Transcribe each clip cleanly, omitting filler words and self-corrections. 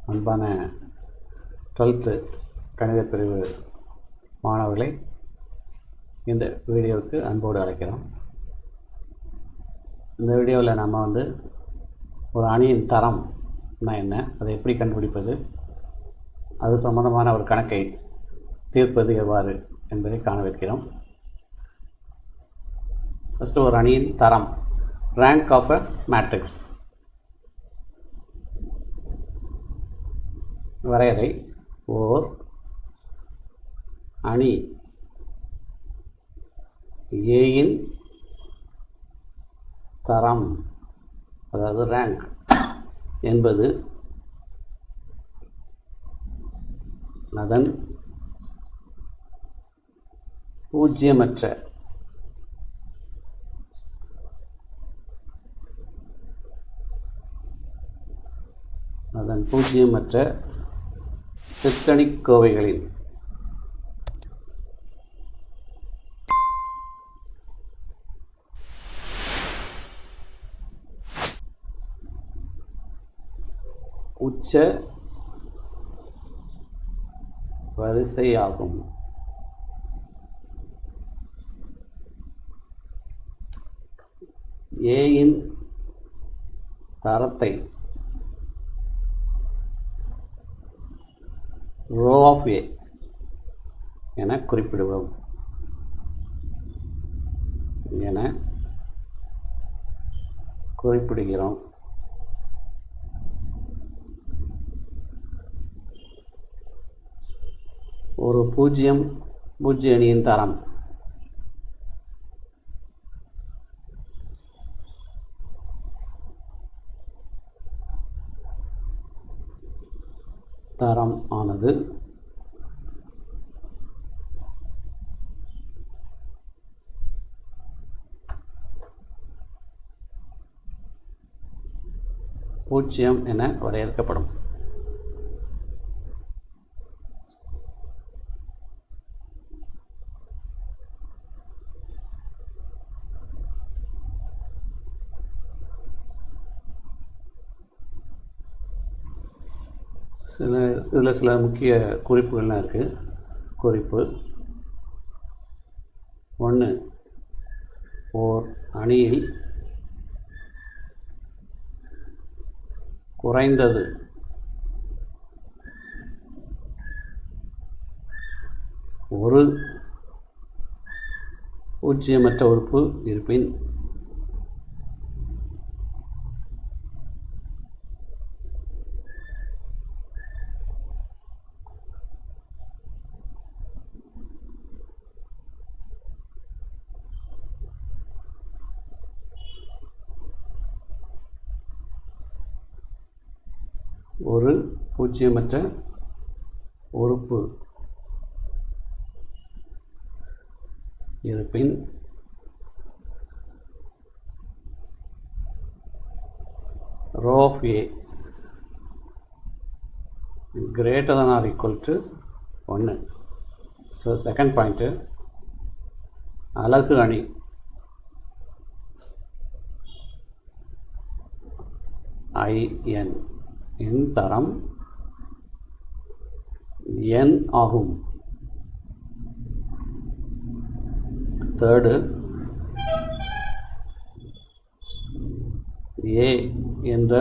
அன்பான 12th கணித பிரிவு மாணவர்களை இந்த வீடியோவுக்கு அன்போடு அழைக்கிறோம். இந்த வீடியோவில் நம்ம ஒரு அணியின் தரம்னா என்ன, அதை எப்படி கண்டுபிடிப்பது, அது சம்பந்தமான ஒரு கணக்கை தீர்ப்பது எவ்வாறு என்பதை காணவிருக்கிறோம். ஃபஸ்ட்டு ஒரு அணியின் தரம், ரேங்க் ஆஃப் அ மேட்ரிக்ஸ். வரையறை: ஓர் அணி ஏயின் தரம், அதாவது ரேங்க் என்பது அதன் பூஜ்ஜியமற்ற சிற்றணிக்கோவைகளின் உச்ச வரிசையாகும். ஏயின் தரத்தை ரோ ஆஃப் ஏ என குறிப்பிடுகிறோம். ஒரு பூஜ்ய அணியின் தரம் ஆனது பூஜ்ஜியம் என வரையறுக்கப்படும். இதில் சில முக்கிய குறிப்புகள்லாம் இருக்குது. குறிப்பு 1, ஓர் அணியில் குறைந்தது ஒரு பூஜ்ஜியமற்ற உறுப்பு இருப்பின் ஒரு பூஜ்ஜியமற்ற உறுப்பு இருப்பின் row of A greater than or equal to 1. So second point, அலகு அணி IN இன் தரம் n ஆகும். தேர்டு, A என்ற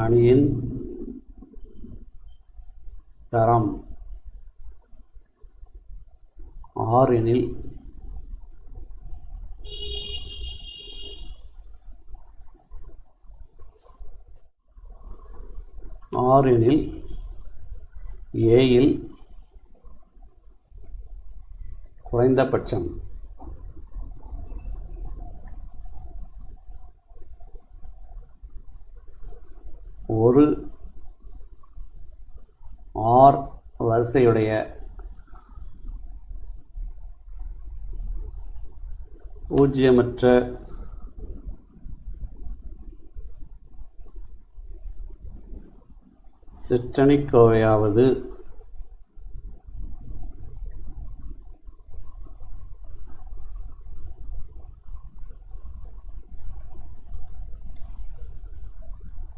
அணியின் தரம் R எனில் A இல் குறைந்தபட்சம் ஒரு R வரிசையுடைய பூஜ்ஜியமற்ற சிற்றணிக்கோவையாவது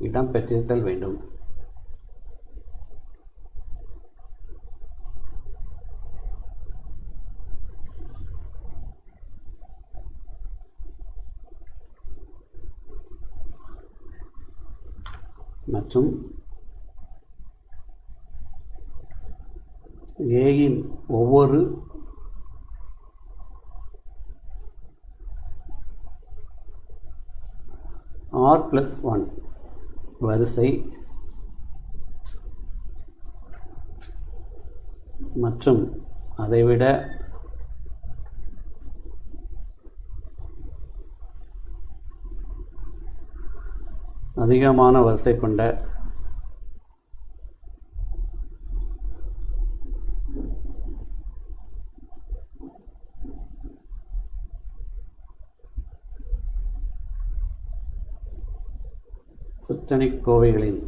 இடம் பெற்றிருத்தல் வேண்டும். மற்றும் ஏயின் ஒவ்வொரு r+1 வரிசை மற்றும் அதைவிட அதிகமான வரிசை கொண்ட சிற்றணிக் கோவைகளின்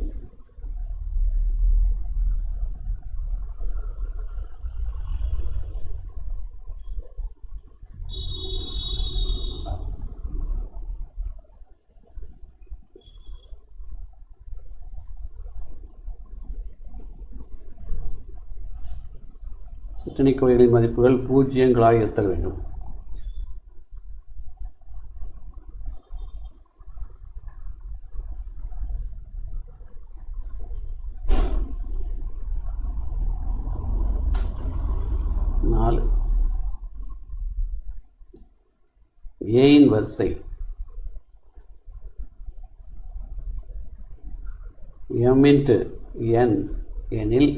சிற்றணிக்கோவைகளின் மதிப்புகள் பூஜ்ஜியங்களாக இருத்தல் வேண்டும். ஏயின் வரிசை m×n எனில்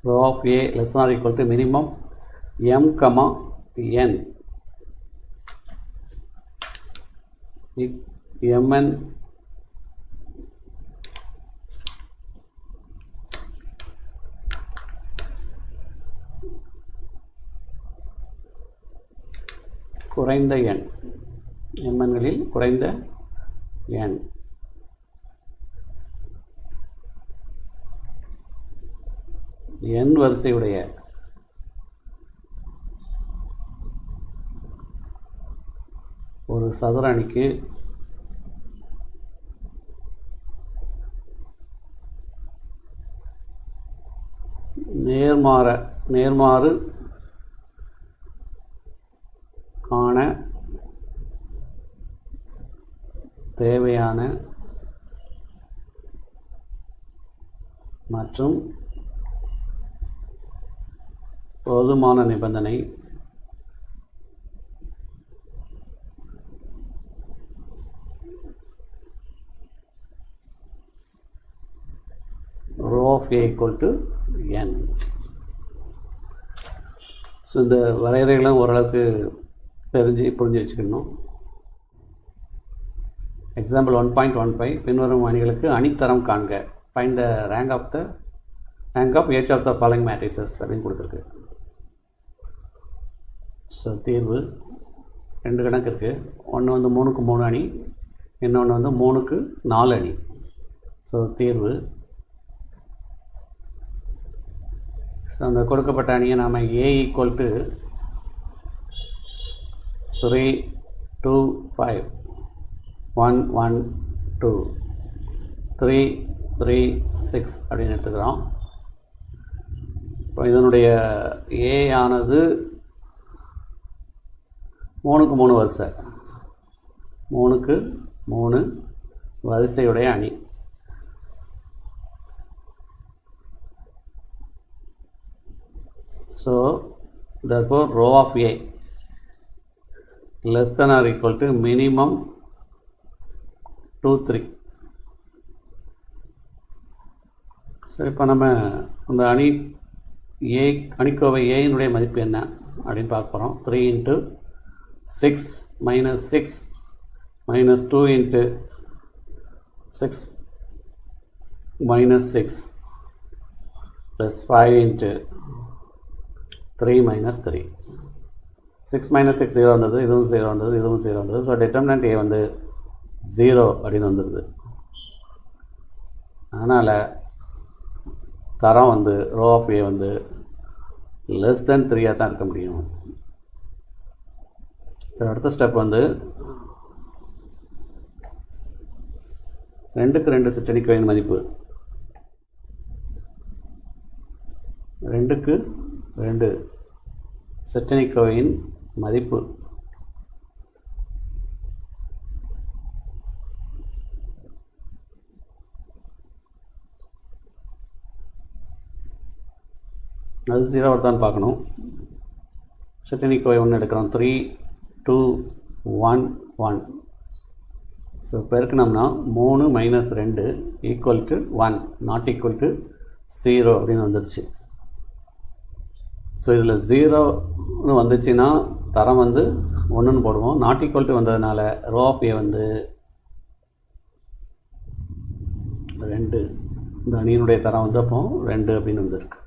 rho of a less than or equal to minimum m, n mn குறைந்த எண், mnகளில் குறைந்த எண் n வரிசையுடைய ஒரு சதுர அணிக்கு நேர்மாறு காண தேவையான மற்றும் போதுமான நிபந்தனை rho of a equal to n. So இந்த வரையறைகளும் ஓரளவுக்கு புரிஞ்சு வச்சுக்கணும். எக்ஸாம்பிள் 1.15 பின்வரும் அணிகளுக்கு அணித்தரம் காண்க. Find the rank of each of the following matrices அப்படின்னு கொடுத்துருக்கு. ஸோ தீர்வு 2 கணக்கு இருக்குது. ஒன்று வந்து 3க்கு 3 அணி, இன்னொன்று வந்து 3க்கு 4 அணி. ஸோ தீர்வு அந்த கொடுக்கப்பட்ட அணியை நாம் a = 3 2 5 1 1 2 3 3 6 அப்படின்னு எடுத்துக்கிறோம். இப்போ இதனுடைய a ஆனது 3க்கு 3 வரிசை, 3க்கு 3 வரிசையுடைய அணி. So therefore rho of a less than or equal to minimum 2 3. சரி, இப்போ நம்ம அந்த அணிக்கோவை ஏயினுடைய மதிப்பு என்ன அப்படின்னு பார்க்க போகிறோம். 3 × 6 - 6 - 2 × 6 - 6 plus 5 × 3 - 3. 6 - 6 0 வந்தது, இதுவும் 0 வந்தது, இதுவும் 0 வந்தது. ஸோ டிட்டர்மினன்ட் a வந்து 0 அப்படின்னு வந்துடுது. அதனால் தரம் வந்து rho of a வந்து less than 3 தான் இருக்க முடியும். அடுத்த ஸ்டெப் வந்து 2க்கு 2 சிற்றணிக்கோவையின் மதிப்பு 2க்கு 2 செட்டனிக்கோவையின் மதிப்பு அது 0 தான் பார்க்கணும். செட்டனிக்கோவை 1 எடுக்கிறோம். 3 2 1 1. ஸோ பெருக்கினோம்னா 3 - 2 = 1 நாட் ஈக்குவல் டு 0 அப்படின்னு வந்துடுச்சு. ஸோ இதில் 0ன்னு வந்துச்சுன்னா தரம் வந்து 1ன்னு போடுவோம். நாட் ஈக்குவல் டு வந்ததுனால ரோ ஆஃப் ஏ வந்து 2. இந்த அணியினுடைய தரம் வந்து அப்போ 2 அப்படின்னு வந்துருக்கு.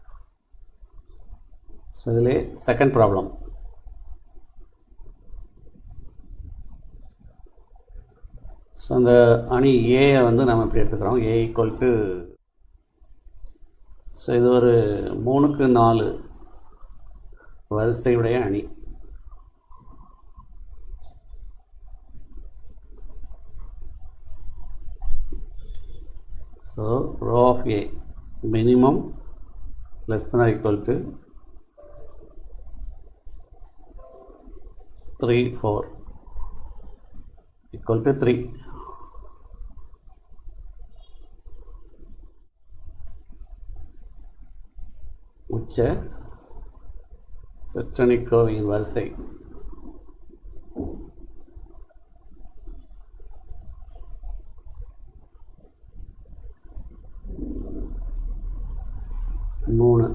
ஸோ இதிலே செகண்ட் ப்ராப்ளம். ஸோ அந்த அணி ஏயை வந்து நம்ம இப்படி எடுத்துக்கிறோம். ஏ ஈக்குவல் டு, ஸோ இது ஒரு 3க்கு 4 வரிசையுடைய அணி. So row of A minimum less than or equal to 3 4 equal to 3. உச்ச செட்டனிக்கோவின் வரிசை மூணு.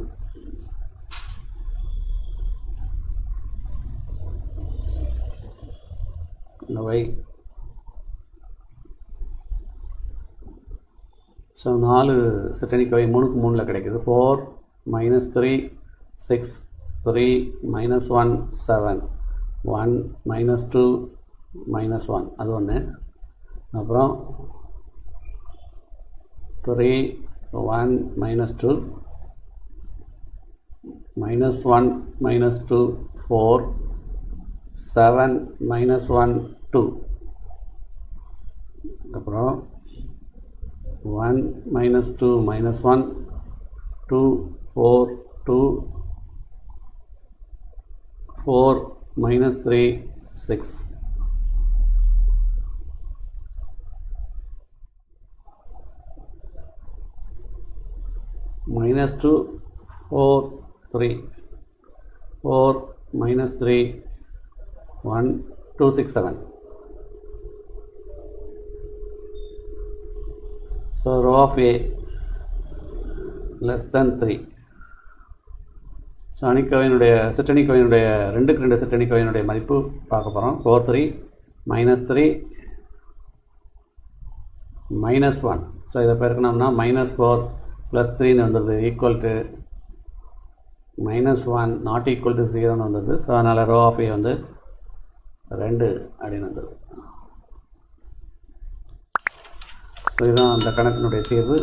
வை ஸோ 4 செட்டனிக்கோவை 3க்கு 3ல் கிடைக்குது. 4 - 3 6 3 - 1 7 1 - 2 -1 அது ஒன்று. அப்புறம் 3 1 - 2 -1 -2 4 7 -1 2. அப்புறம் 1 -2 -1 2 4 2 4 -3 6. -2 4 3 4 -3 1 2 6 7. So row of a less than 3. So அணிக்கோவையினுடைய செட்டனிக்கோவையினுடைய 2க்கு 2 செட்டனிக்கோவையினுடைய மதிப்பு பார்க்க போகிறோம். 4 3 -3 -1. ஸோ இதை பெருக்கணும்னா -4 + 3ன்னு வந்துடுது equal to -1 not equal to 0ன்னு வந்துடுது. ஸோ அதனால் ரோ ஆஃப் ஏ வந்து 2 அப்படின்னு வந்துடுது. ஸோ இதுதான் அந்த கணக்கினுடைய தீர்வு.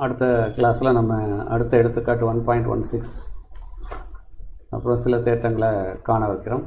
அடுத்த கிளாஸில் நம்ம அடுத்த எடுத்துக்காட்டு 1.16 அப்புறம் சில தேற்றங்களை காண வைக்கிறோம்.